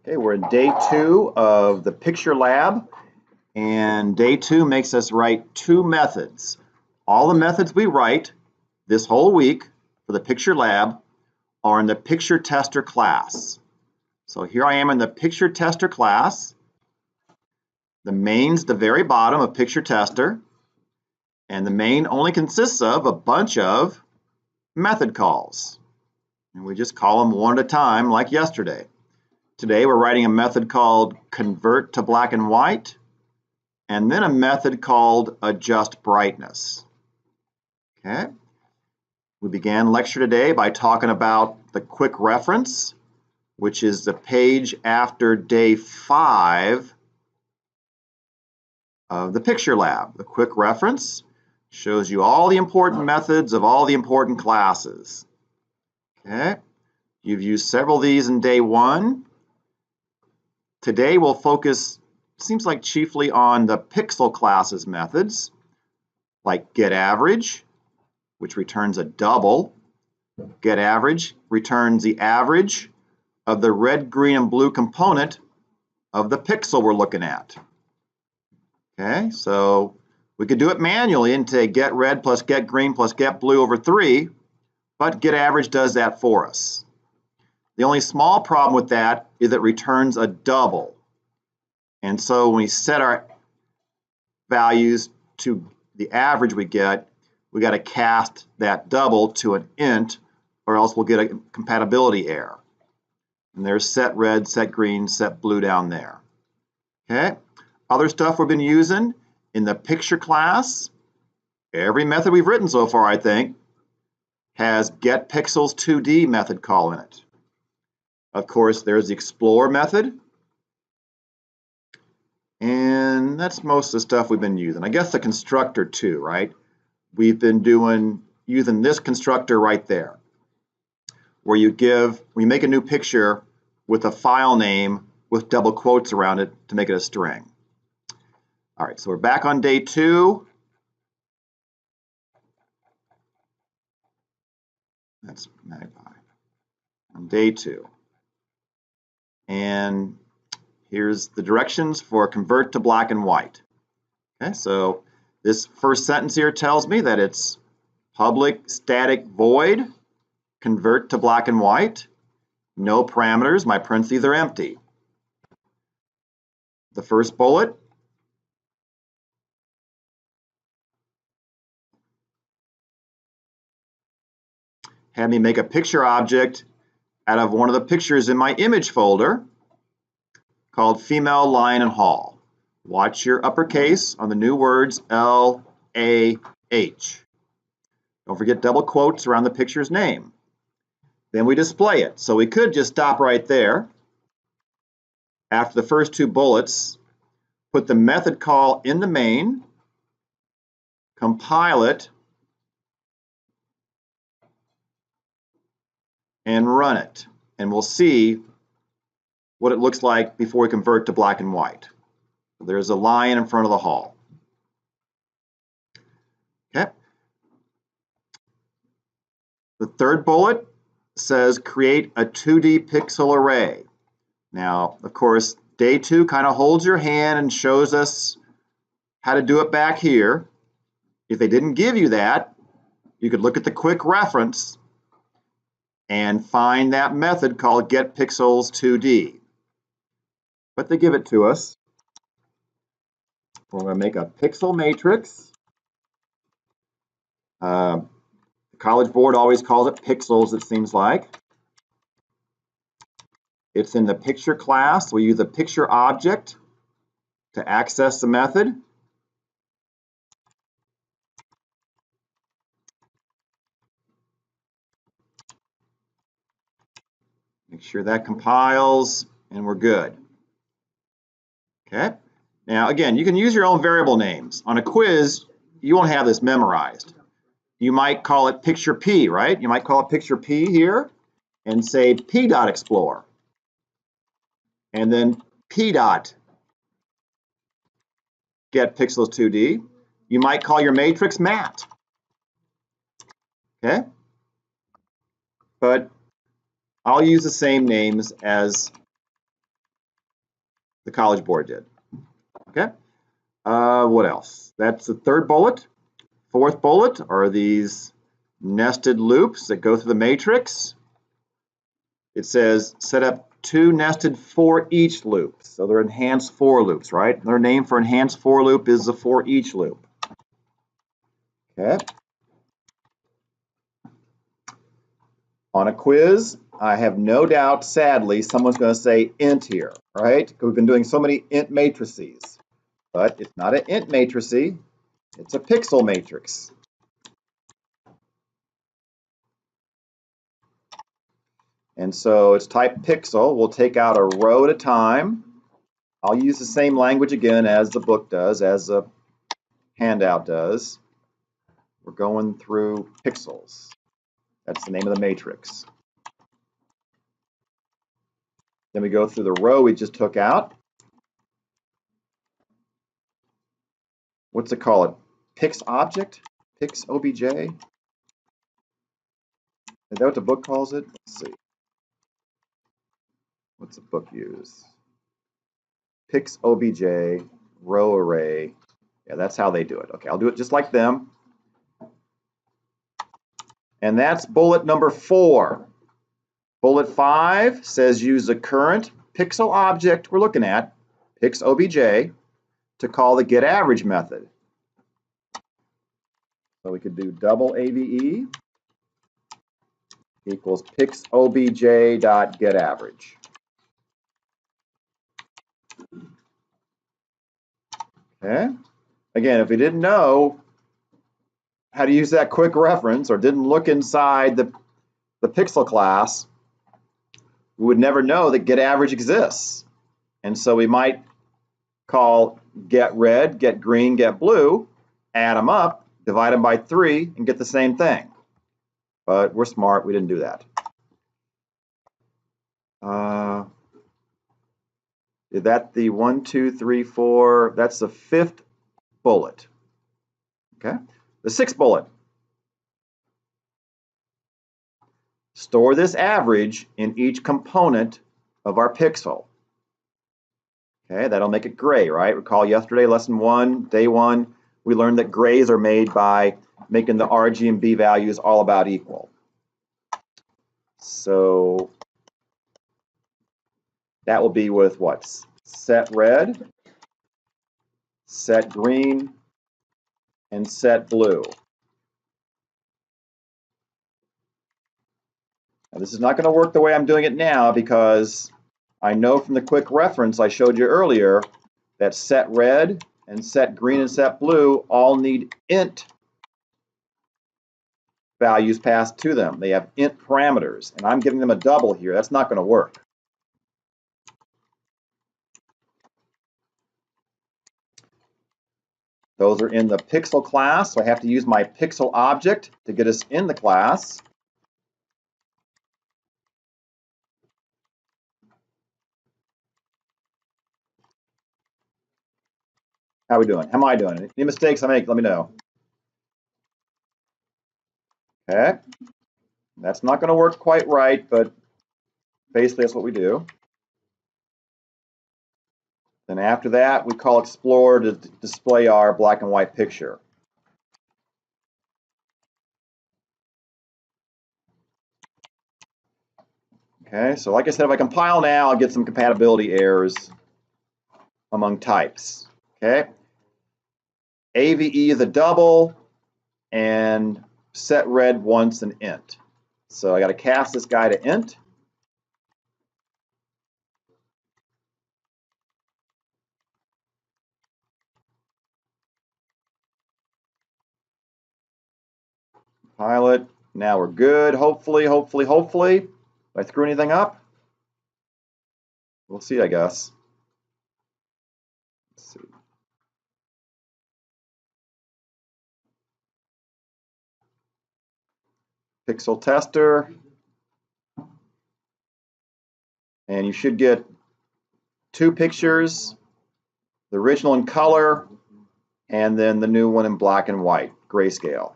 Okay, we're in day 2 of the picture lab, and day 2 makes us write 2 methods. All the methods we write this whole week for the picture lab are in the picture tester class. So here I am in the picture tester class. The main's the very bottom of picture tester, and the main only consists of a bunch of method calls. And we just call them one at a time like yesterday. Today we're writing a method called convert to black and white, and then a method called adjust brightness. Okay. We began lecture today by talking about the quick reference, which is the page after day 5 of the picture lab. The quick reference shows you all the important methods of all the important classes. Okay. You've used several of these in day 1. Today we'll focus, seems like, chiefly on the pixel classes methods, like getAverage, which returns a double. getAverage returns the average of the red, green, and blue component of the pixel we're looking at. Okay, so we could do it manually and say getRed plus getGreen plus getBlue over 3, but getAverage does that for us. The only small problem with that is it returns a double. And so when we set our values to the average we got to cast that double to an int, or else we'll get a compatibility error. And there's set red, set green, set blue down there. Okay. Other stuff we've been using in the picture class, every method we've written so far, I think, has getPixels2D method call in it. Of course, there's the explore method. And that's most of the stuff we've been using. I guess the constructor too, right? We've been using this constructor right there, where you make a new picture with a file name with double quotes around it to make it a string. All right, so we're back on day 2. That's Magpie. On day 2. And here's the directions for convert to black and white. Okay, so this first sentence here tells me that it's public static void, convert to black and white, no parameters, my parentheses are empty. The first bullet had me make a picture object out of one of the pictures in my image folder called Female Lion and Hall. Watch your uppercase on the new words L-A-H. Don't forget double quotes around the picture's name. Then we display it. So we could just stop right there. After the first 2 bullets, put the method call in the main, compile it, and run it. And we'll see what it looks like before we convert to black and white. There's a lion in front of the hall. Okay. The third bullet says create a 2D pixel array. Now, of course, day 2 kind of holds your hand and shows us how to do it back here. If they didn't give you that, you could look at the quick reference and find that method called getPixels2D. But they give it to us. We're going to make a pixel matrix. The College Board always calls it pixels, it seems like. It's in the picture class. We use a picture object to access the method. Make sure that compiles, and we're good. Okay. Now, again, you can use your own variable names. On a quiz, you won't have this memorized. You might call it picture P, right? You might call it picture P here and say p.explore. And then p.getPixels2D. You might call your matrix mat. Okay? But I'll use the same names as the College Board did. Okay. What else? That's the third bullet. Fourth bullet are these nested loops that go through the matrix. It says set up 2 nested for each loop. So they're enhanced for loops, right? Their name for enhanced for loop is the for each loop. Okay. On a quiz, I have no doubt, sadly, someone's going to say int here, right? We've been doing so many int matrices. But it's not an int matrix, it's a pixel matrix. And so it's type pixel. We'll take out a row at a time. I'll use the same language again as the book does, as the handout does. We're going through pixels. That's the name of the matrix. Then we go through the row we just took out. What's it called? Pix object? Pix obj? Is that what the book calls it? Let's see. What's the book use? Pix obj, row array. Yeah, that's how they do it. Okay, I'll do it just like them. And that's bullet number 4. Bullet 5 says use the current pixel object we're looking at, pix obj, to call the getAverage method. So we could do double AVE equals pix obj dot getAverage. Okay. Again, if we didn't know how to use that quick reference or didn't look inside the pixel class, we would never know that getAverage exists. And so we might call getRed, getGreen, getBlue, add them up, divide them by 3, and get the same thing. But we're smart, we didn't do that. Is that the 1, 2, 3, 4? That's the 5th bullet. Okay. The 6th bullet. Store this average in each component of our pixel. Okay, that'll make it gray, right? Recall yesterday, lesson 1, day 1, we learned that grays are made by making the R, G, and B values all about equal. So that will be with what? Set red, set green, and set blue. Now, this is not going to work the way I'm doing it now because I know from the quick reference I showed you earlier that set red and set green and set blue all need int values passed to them. They have int parameters, and I'm giving them a double here. That's not going to work. Those are in the pixel class, so I have to use my pixel object to get us in the class. How are we doing? How am I doing? Any mistakes I make, let me know. Okay. That's not going to work quite right, but basically that's what we do. Then after that, we call Explore to display our black and white picture. Okay, so like I said, if I compile now, I'll get some compatibility errors among types. Okay. AVE is a double, and set red wants an int. So I got to cast this guy to int. Pilot. Now we're good. Hopefully. Did I screw anything up? We'll see, I guess. Let's see. Pixel tester. And you should get 2 pictures, the original in color, and then the new one in black and white, grayscale.